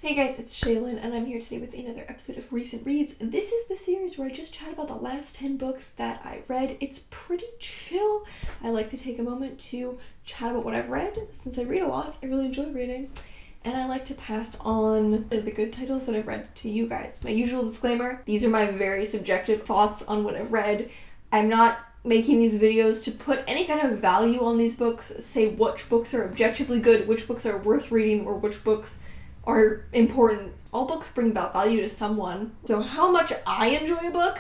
Hey guys, it's Sheila, and I'm here today with another episode of Recent Reads. This is the series where I just chat about the last 10 books that I read. It's pretty chill. I like to take a moment to chat about what I've read. Since I read a lot, I really enjoy reading. And I like to pass on the good titles that I've read to you guys. My usual disclaimer, these are my very subjective thoughts on what I've read. I'm not making these videos to put any kind of value on these books, say which books are objectively good, which books are worth reading, or which books are important. All books bring about value to someone. So how much I enjoy a book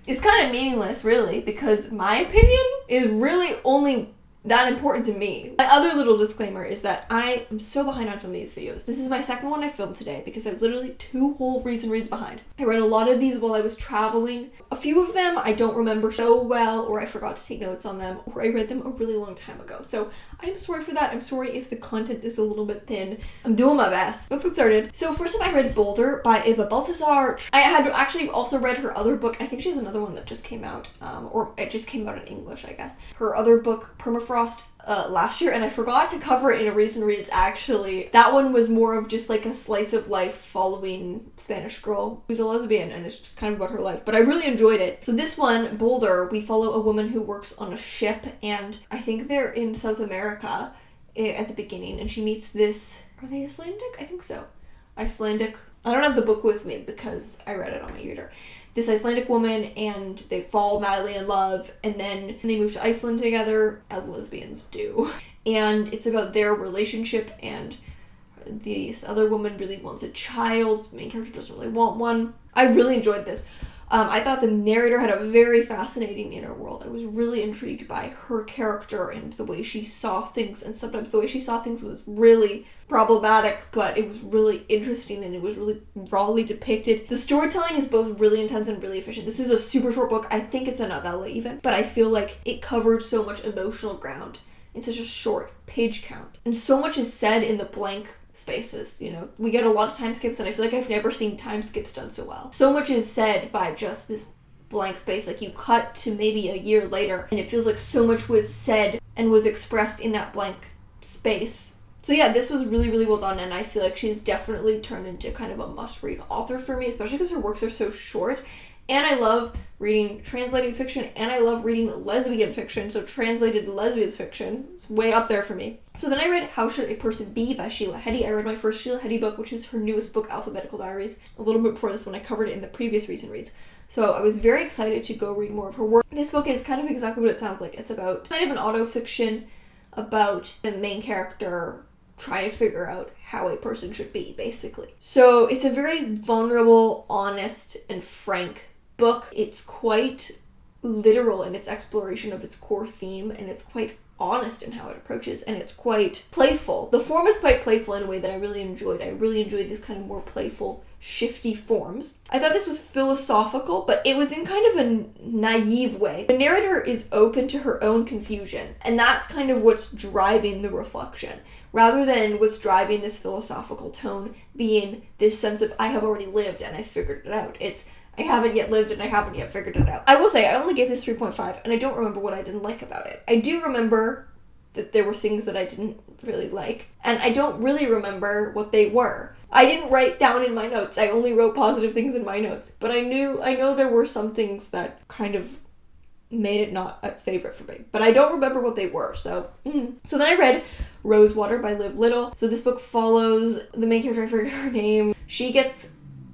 is kind of meaningless, really, because my opinion is really only that important to me. My other little disclaimer is that I am so behind on filming these videos. This is my second one I filmed today because I was literally 2 whole Recent Reads behind. I read a lot of these while I was traveling. A few of them I don't remember so well, or I forgot to take notes on them, or I read them a really long time ago. So I'm sorry for that. I'm sorry if the content is a little bit thin. I'm doing my best. Let's get started. So first up I read Boulder by Eva Baltasar. I had actually also read her other book. I think she has another one that just came out, or it just came out in English, I guess. Her other book, Permafrost, last year, and I forgot to cover it in a Recent Reads actually. That one was more of just like a slice of life following Spanish girl who's a lesbian, and it's just kind of about her life, but I really enjoyed it. So this one, Boulder, we follow a woman who works on a ship, and I think they're in South America at the beginning, and she meets this, are they Icelandic? I think so. Icelandic. I don't have the book with me because I read it on my reader. This Icelandic woman, and they fall madly in love, and then they move to Iceland together, as lesbians do. And it's about their relationship, and this other woman really wants a child. The main character doesn't really want one. I really enjoyed this. I thought the narrator had a very fascinating inner world. I was really intrigued by her character and the way she saw things, and sometimes the way she saw things was really problematic, but it was really interesting and it was really rawly depicted. The storytelling is both really intense and really efficient. This is a super short book. I think it's a novella even, but I feel like it covered so much emotional ground in such a short page count. And so much is said in the blank spaces, you know. We get a lot of time skips, and I feel like I've never seen time skips done so well. So much is said by just this blank space. Like, you cut to maybe a year later, and it feels like so much was said and was expressed in that blank space. So yeah, this was really, really well done, and I feel like she's definitely turned into kind of a must-read author for me, especially because her works are so short. And I love reading translated fiction, and I love reading lesbian fiction, so translated lesbian fiction is way up there for me. So then I read How Should a Person Be by Sheila Heti. I read my first Sheila Heti book, which is her newest book, Alphabetical Diaries. A little bit before this one, I covered it in the previous Recent Reads. So I was very excited to go read more of her work. This book is kind of exactly what it sounds like. It's about kind of an auto-fiction about the main character trying to figure out how a person should be, basically. So it's a very vulnerable, honest, and frank book. It's quite literal in its exploration of its core theme, and it's quite honest in how it approaches, and it's quite playful. The form is quite playful in a way that I really enjoyed. I really enjoyed these kind of more playful, shifty forms. I thought this was philosophical, but it was in kind of a naive way. The narrator is open to her own confusion, and that's kind of what's driving the reflection, rather than what's driving this philosophical tone being this sense of, I have already lived and I figured it out. It's, I haven't yet lived and I haven't yet figured it out. I will say, I only gave this 3.5, and I don't remember what I didn't like about it. I do remember that there were things that I didn't really like, and I don't really remember what they were. I didn't write down in my notes. I only wrote positive things in my notes, but I know there were some things that kind of made it not a favorite for me, but I don't remember what they were, so. So then I read Rosewater by Liv Little. So this book follows the main character, I forget her name. She gets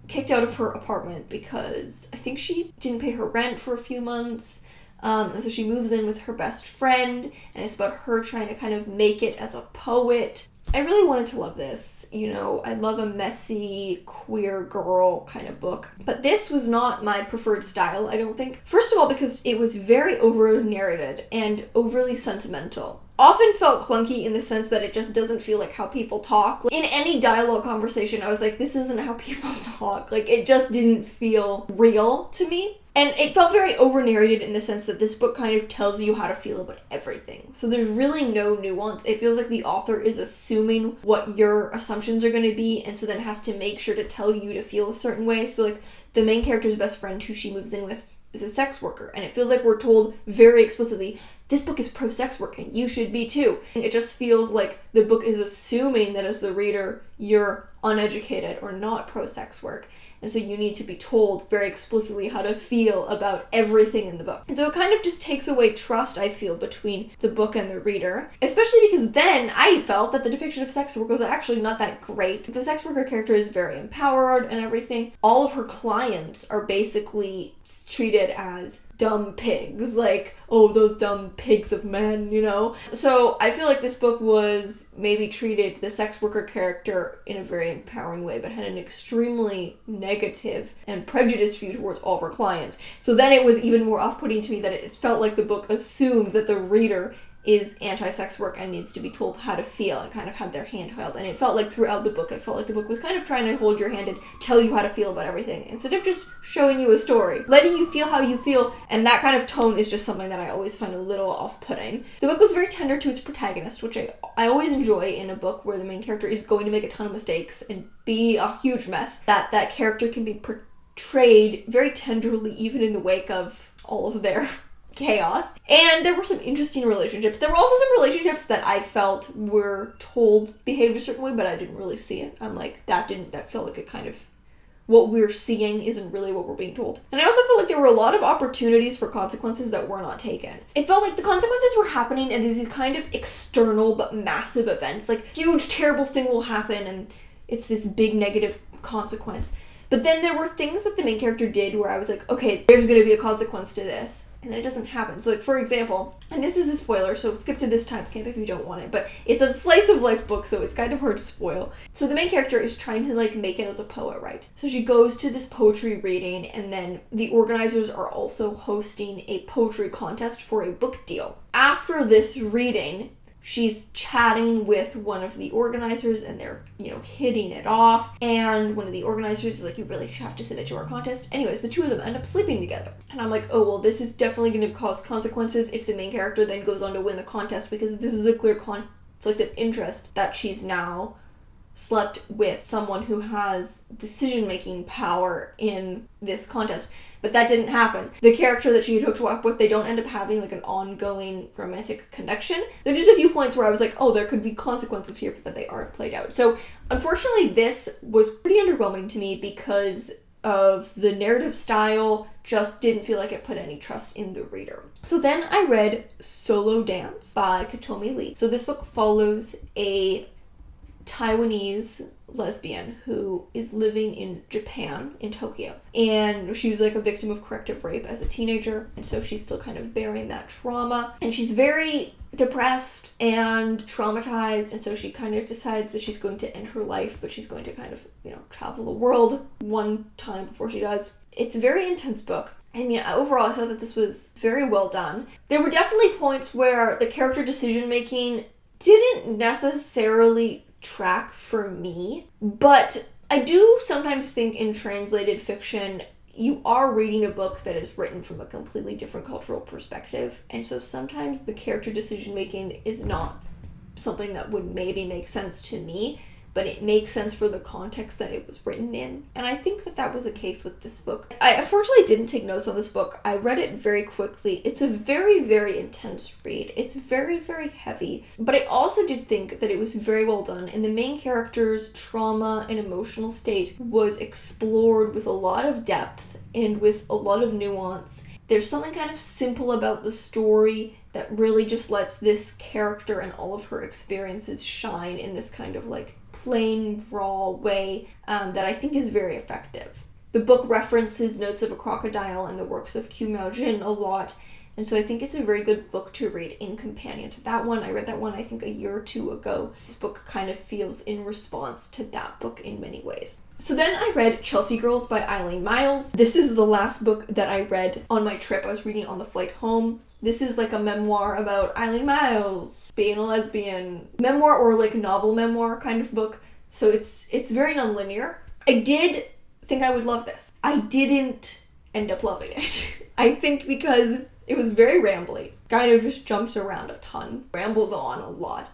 kicked out of her apartment because I think she didn't pay her rent for a few months. And so she moves in with her best friend, and it's about her trying to kind of make it as a poet. I really wanted to love this. You know, I love a messy, queer girl kind of book. But this was not my preferred style, I don't think. First of all, because it was very over-narrated and overly sentimental. Often felt clunky in the sense that it just doesn't feel like how people talk. In any dialogue conversation, I was like, this isn't how people talk. Like, it just didn't feel real to me. And it felt very over-narrated in the sense that this book kind of tells you how to feel about everything. So there's really no nuance. It feels like the author is assuming what your assumptions are going to be, and so then has to make sure to tell you to feel a certain way. So, like, the main character's best friend, who she moves in with, is a sex worker, and it feels like we're told very explicitly, this book is pro-sex work and you should be too. It just feels like the book is assuming that as the reader, you're uneducated or not pro-sex work. And so you need to be told very explicitly how to feel about everything in the book. And so it kind of just takes away trust, I feel, between the book and the reader. Especially because then I felt that the depiction of sex work was actually not that great. The sex worker character is very empowered and everything. All of her clients are basically treated as dumb pigs, like, oh, those dumb pigs of men, you know? So I feel like this book was maybe treated the sex worker character in a very empowering way, but had an extremely negative and prejudiced view towards all of her clients. So then it was even more off-putting to me that it felt like the book assumed that the reader is anti-sex work and needs to be told how to feel and kind of had their hand held. And it felt like throughout the book, was kind of trying to hold your hand and tell you how to feel about everything instead of just showing you a story, letting you feel how you feel. And that kind of tone is just something that I always find a little off-putting. The book was very tender to its protagonist, which I always enjoy in a book where the main character is going to make a ton of mistakes and be a huge mess. That character can be portrayed very tenderly even in the wake of all of their chaos. And there were some interesting relationships. There were also some relationships that I felt were told behaved a certain way, but I didn't really see it. I'm like, that felt like a kind of, what we're seeing isn't really what we're being told. And I also felt like there were a lot of opportunities for consequences that were not taken. It felt like the consequences were happening and these kind of external but massive events. Like, huge terrible thing will happen and it's this big negative consequence. But then there were things that the main character did where I was like, okay, there's going to be a consequence to this. And then it doesn't happen. So, like, for example, and this is a spoiler, so skip to this timestamp if you don't want it, but it's a slice of life book, so it's kind of hard to spoil. So the main character is trying to, like, make it as a poet, right? So she goes to this poetry reading, and then the organizers are also hosting a poetry contest for a book deal. After this reading, she's chatting with one of the organizers and they're, hitting it off. And one of the organizers is like, you really have to submit to our contest. Anyways, the two of them end up sleeping together. And I'm like, oh, well, this is definitely going to cause consequences if the main character then goes on to win the contest, because this is a clear conflict of interest that she's now slept with someone who has decision-making power in this contest. But that didn't happen. The character that she had hooked up with, they don't end up having like an ongoing romantic connection. There are just a few points where I was like, oh, there could be consequences here, but they aren't played out. So unfortunately, this was pretty underwhelming to me because of the narrative style. Just didn't feel like it put any trust in the reader. So then I read Solo Dance by Kitomi Lee. So this book follows a Taiwanese lesbian who is living in Japan, in Tokyo. And she was like a victim of corrective rape as a teenager. And so she's still kind of bearing that trauma. And she's very depressed and traumatized. And so she kind of decides that she's going to end her life, but she's going to kind of, travel the world one time before she does. It's a very intense book. I mean, overall, I thought that this was very well done. There were definitely points where the character decision-making didn't necessarily track for me, but I do sometimes think in translated fiction you are reading a book that is written from a completely different cultural perspective, and so sometimes the character decision making is not something that would maybe make sense to me, but it makes sense for the context that it was written in. And I think that was a case with this book. I unfortunately didn't take notes on this book. I read it very quickly. It's a very, very intense read. It's very, very heavy. But I also did think that it was very well done, and the main character's trauma and emotional state was explored with a lot of depth and with a lot of nuance. There's something kind of simple about the story that really just lets this character and all of her experiences shine in this kind of like plain, raw way that I think is very effective. The book references Notes of a Crocodile and the works of Q Miao-jin a lot, and so I think it's a very good book to read in companion to that one. I read that one, I think, a year or two ago. This book kind of feels in response to that book in many ways. So then I read Chelsea Girls by Eileen Myles. This is the last book that I read on my trip. I was reading on the flight home. This is like a memoir about Eileen Myles being a lesbian. Memoir or like novel memoir kind of book. So it's very nonlinear. I did think I would love this. I didn't end up loving it. I think because it was very rambly. Kind of just jumps around a ton. Rambles on a lot.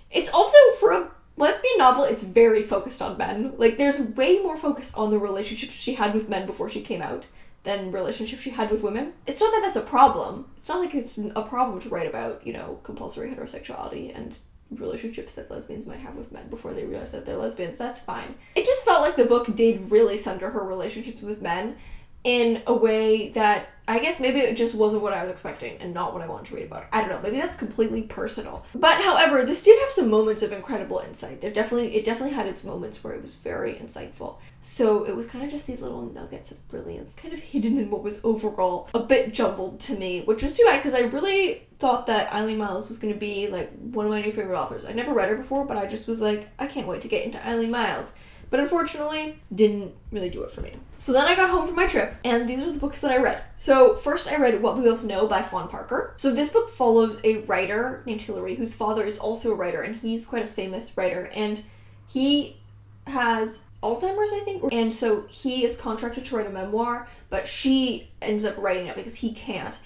It's also, for a lesbian novel, it's very focused on men. Like, there's way more focus on the relationships she had with men before she came out than relationships she had with women. It's not that that's a problem. It's not like it's a problem to write about, compulsory heterosexuality and relationships that lesbians might have with men before they realize that they're lesbians. That's fine. It just felt like the book did really center her relationships with men in a way that I guess maybe it just wasn't what I was expecting and not what I wanted to read about. I don't know, maybe that's completely personal. But however, this did have some moments of incredible insight. It definitely had its moments where it was very insightful. So it was kind of just these little nuggets of brilliance kind of hidden in what was overall a bit jumbled to me, which was too bad because I really thought that Eileen Myles was going to be like one of my new favorite authors. I'd never read her before, but I just was like, I can't wait to get into Eileen Myles. But unfortunately, didn't really do it for me. So then I got home from my trip, and these are the books that I read. So first I read What We Both Know by Fawn Parker. So this book follows a writer named Hilary, whose father is also a writer, and he's quite a famous writer, and he has Alzheimer's, I think, and so he is contracted to write a memoir, but she ends up writing it because he can't.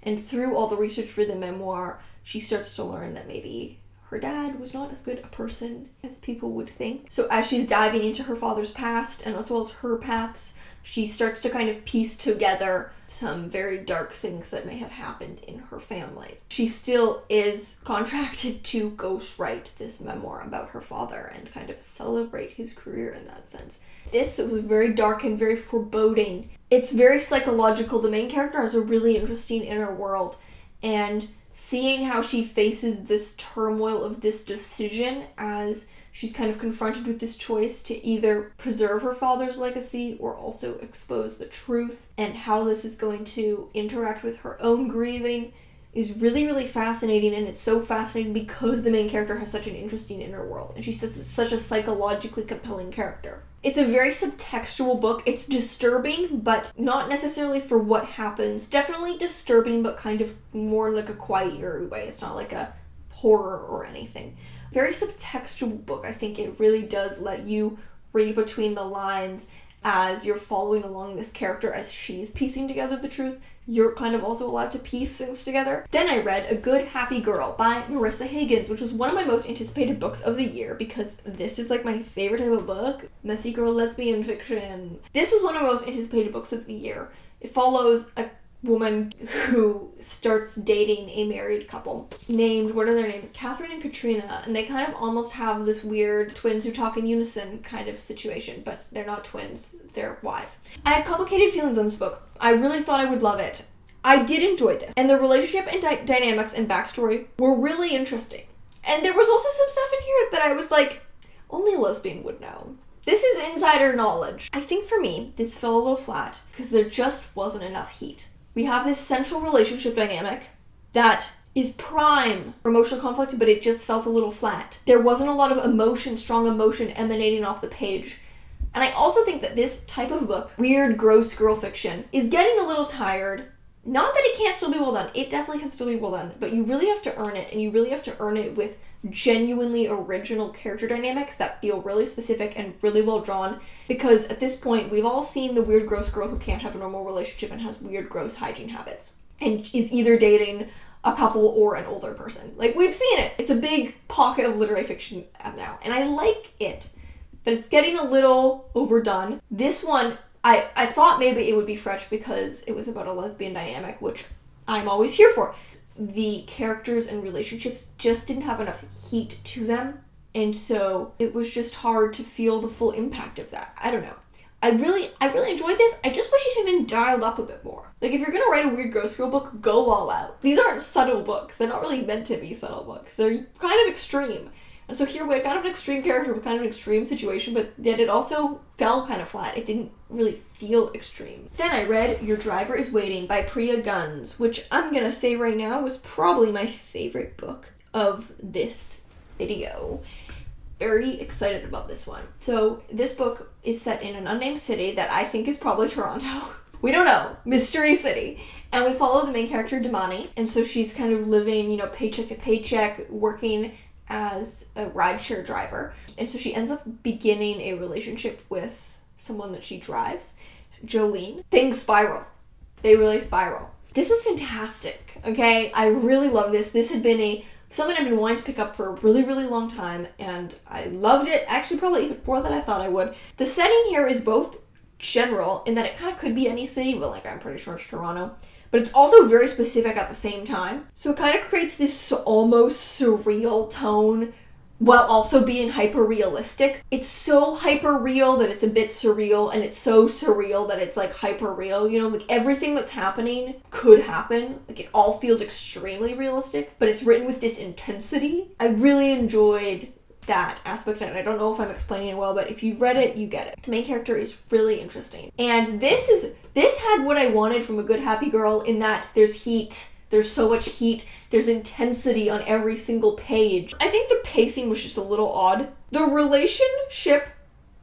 And through all the research for the memoir, she starts to learn that maybe her dad was not as good a person as people would think. So as she's diving into her father's past and as well as her paths, she starts to kind of piece together some very dark things that may have happened in her family. She still is contracted to ghostwrite this memoir about her father and kind of celebrate his career in that sense. This was very dark and very foreboding. It's very psychological. The main character has a really interesting inner world, and seeing how she faces this turmoil of this decision as she's kind of confronted with this choice to either preserve her father's legacy or also expose the truth, and how this is going to interact with her own grieving is really, really fascinating. And it's so fascinating because the main character has such an interesting inner world, and she's such a psychologically compelling character. It's a very subtextual book. It's disturbing, but not necessarily for what happens. Definitely disturbing, but kind of more like a quiet, eerie way. It's not like a horror or anything. Very subtextual book. I think it really does let you read between the lines as you're following along this character as she's piecing together the truth. You're kind of also allowed to piece things together. Then I read A Good Happy Girl by Marissa Higgins, which was one of my most anticipated books of the year because this is like my favorite type of book. Messy girl lesbian fiction. This was one of my most anticipated books of the year. It follows a woman who starts dating a married couple named, what are their names? Catherine and Katrina, and they kind of almost have this weird twins who talk in unison kind of situation, but they're not twins, they're wives. I had complicated feelings on this book. I really thought I would love it. I did enjoy this, and the relationship and dynamics and backstory were really interesting. And there was also some stuff in here that I was like, only a lesbian would know. This is insider knowledge. I think for me, this fell a little flat because there just wasn't enough heat. We have this central relationship dynamic that is prime for emotional conflict, but it just felt a little flat. There wasn't a lot of emotion, strong emotion emanating off the page. And I also think that this type of book, weird, gross girl fiction, is getting a little tired. Not that it can't still be well done. It definitely can still be well done, but you really have to earn it, and you really have to earn it with genuinely original character dynamics that feel really specific and really well drawn, because at this point we've all seen the weird gross girl who can't have a normal relationship and has weird gross hygiene habits and is either dating a couple or an older person. Like, we've seen it. It's a big pocket of literary fiction now, and I like it, but it's getting a little overdone. This one, I thought maybe it would be fresh because it was about a lesbian dynamic, which I'm always here for. The characters and relationships just didn't have enough heat to them, and so it was just hard to feel the full impact of that. I don't know. I really enjoyed this. I just wish it had been dialed up a bit more. Like, if you're gonna write a weird ghost girl book, go all out. These aren't subtle books. They're not really meant to be subtle books. They're kind of extreme. And so here we had kind of an extreme character with kind of an extreme situation, but yet it also fell kind of flat. It didn't really feel extreme. Then I read Your Driver is Waiting by Priya, which I'm gonna say right now was probably my favorite book of this video. Very excited about this one. So this book is set in an unnamed city that I think is probably Toronto. We don't know. Mystery city. And we follow the main character, Damani. And so she's kind of living, paycheck to paycheck, working as a rideshare driver. And so she ends up beginning a relationship with someone that she drives, Jolene. Things spiral. They really spiral. This was fantastic, okay? I really love this. This had been something I've been wanting to pick up for a really, really long time, and I loved it. Actually, probably even more than I thought I would. The setting here is both general in that it kind of could be any city, but like I'm pretty sure it's Toronto. But it's also very specific at the same time. So it kind of creates this almost surreal tone while also being hyper-realistic. It's so hyper-real that it's a bit surreal, and it's so surreal that it's like hyper-real, you know? Like everything that's happening could happen. Like it all feels extremely realistic, but it's written with this intensity. I really enjoyed that aspect, and I don't know if I'm explaining it well, but if you've read it, you get it. The main character is really interesting. And this had what I wanted from a good happy girl, in that there's heat. There's so much heat. There's intensity on every single page. I think the pacing was just a little odd. The relationship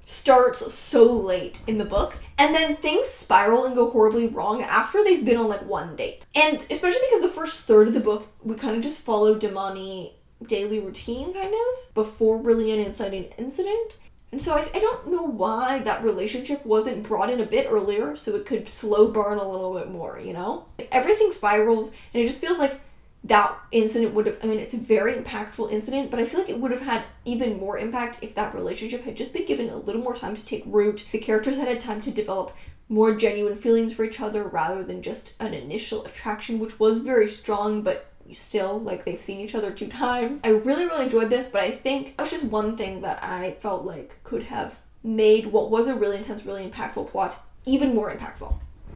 starts so late in the book, and then things spiral and go horribly wrong after they've been on like one date. And especially because the first third of the book, we kind of just follow Damani daily routine, kind of, before really an inciting incident. And so I don't know why that relationship wasn't brought in a bit earlier so it could slow burn a little bit more, you know? Everything spirals, and it just feels like that incident would have, I mean, it's a very impactful incident, but I feel like it would have had even more impact if that relationship had just been given a little more time to take root. The characters had time to develop more genuine feelings for each other rather than just an initial attraction, which was very strong, but still, like, they've seen each other 2 times. I really, really enjoyed this, but I think that was just one thing that I felt like could have made what was a really intense, really impactful plot even more impactful.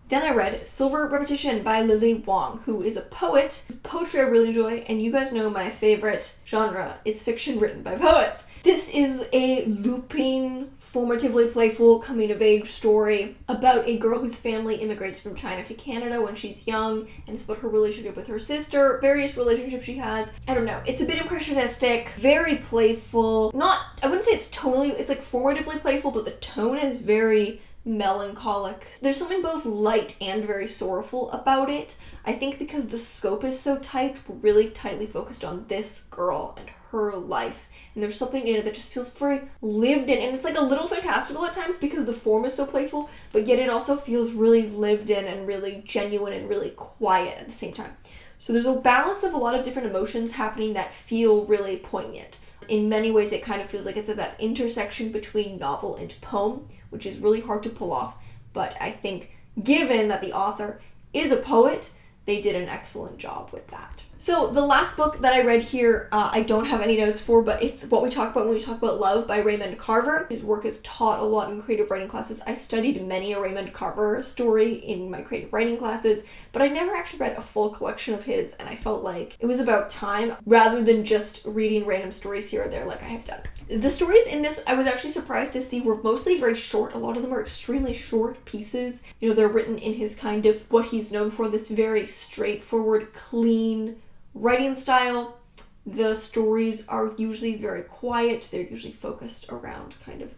Then I read Silver Repetition by Lily Wang, who is a poet whose poetry I really enjoy, and you guys know my favorite genre is fiction written by poets. This is a looping, formatively playful coming-of-age story about a girl whose family immigrates from China to Canada when she's young, and it's about her relationship with her sister, various relationships she has. I don't know, it's a bit impressionistic, very playful. I wouldn't say it's like formatively playful, but the tone is very melancholic. There's something both light and very sorrowful about it. I think because the scope is so tight, we're really tightly focused on this girl and her life. And there's something in it that just feels very lived in. And it's like a little fantastical at times because the form is so playful, but yet it also feels really lived in and really genuine and really quiet at the same time. So there's a balance of a lot of different emotions happening that feel really poignant. In many ways, it kind of feels like it's at that intersection between novel and poem, which is really hard to pull off. But I think given that the author is a poet, they did an excellent job with that. So the last book that I read here, I don't have any notes for, but it's what we talk about when we talk about love by Raymond Carver. His work is taught a lot in creative writing classes. I studied many a Raymond Carver story in my creative writing classes, but I never actually read a full collection of his, and I felt like it was about time rather than just reading random stories here or there like I have done. The stories in this, I was actually surprised to see, were mostly very short. A lot of them are extremely short pieces. You know, they're written in his kind of what he's known for, this very straightforward, clean writing style. The stories are usually very quiet. They're usually focused around kind of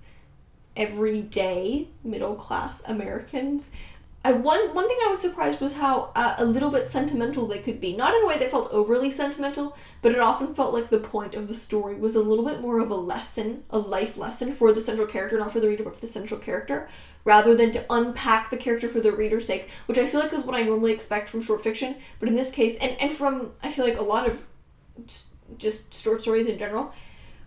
everyday middle-class Americans. One thing I was surprised was how a little bit sentimental they could be. Not in a way that felt overly sentimental, but it often felt like the point of the story was a little bit more of a lesson, a life lesson for the central character, not for the reader, but for the central character, rather than to unpack the character for the reader's sake, which I feel like is what I normally expect from short fiction. But in this case, and from, I feel like, a lot of just short stories in general,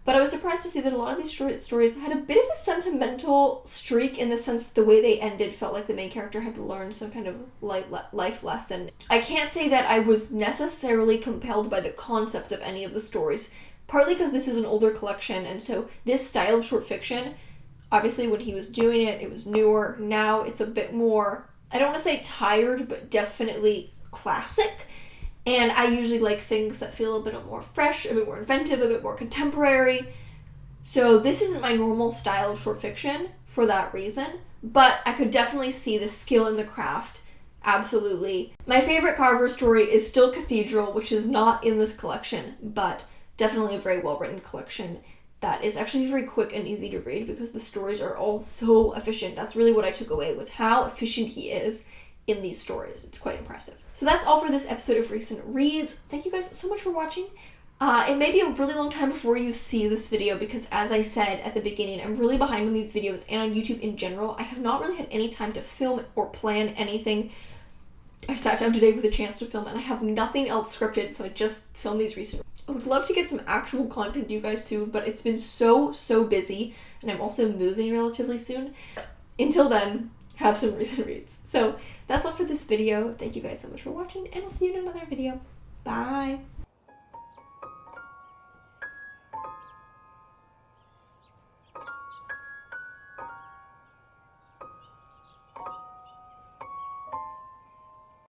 but I was surprised to see that a lot of these short stories had a bit of a sentimental streak, in the sense that the way they ended felt like the main character had learned some kind of life lesson. I can't say that I was necessarily compelled by the concepts of any of the stories, partly because this is an older collection, and so this style of short fiction, obviously when he was doing it, it was newer. Now it's a bit more, I don't want to say tired, but definitely classic. And I usually like things that feel a bit more fresh, a bit more inventive, a bit more contemporary. So this isn't my normal style of short fiction for that reason, but I could definitely see the skill in the craft. Absolutely. My favorite Carver story is still Cathedral, which is not in this collection, but definitely a very well-written collection that is actually very quick and easy to read because the stories are all so efficient. That's really what I took away, was how efficient he is in these stories. It's quite impressive. So that's all for this episode of Recent Reads. Thank you guys so much for watching. It may be a really long time before you see this video because, as I said at the beginning, I'm really behind on these videos and on YouTube in general. I have not really had any time to film or plan anything. I sat down today with a chance to film and I have nothing else scripted, so I just filmed these recent. I would love to get some actual content to you guys soon, but it's been so busy, and I'm also moving relatively soon. Until then, have some recent reads. So that's all for this video. Thank you guys so much for watching, and I'll see you in another video. Bye!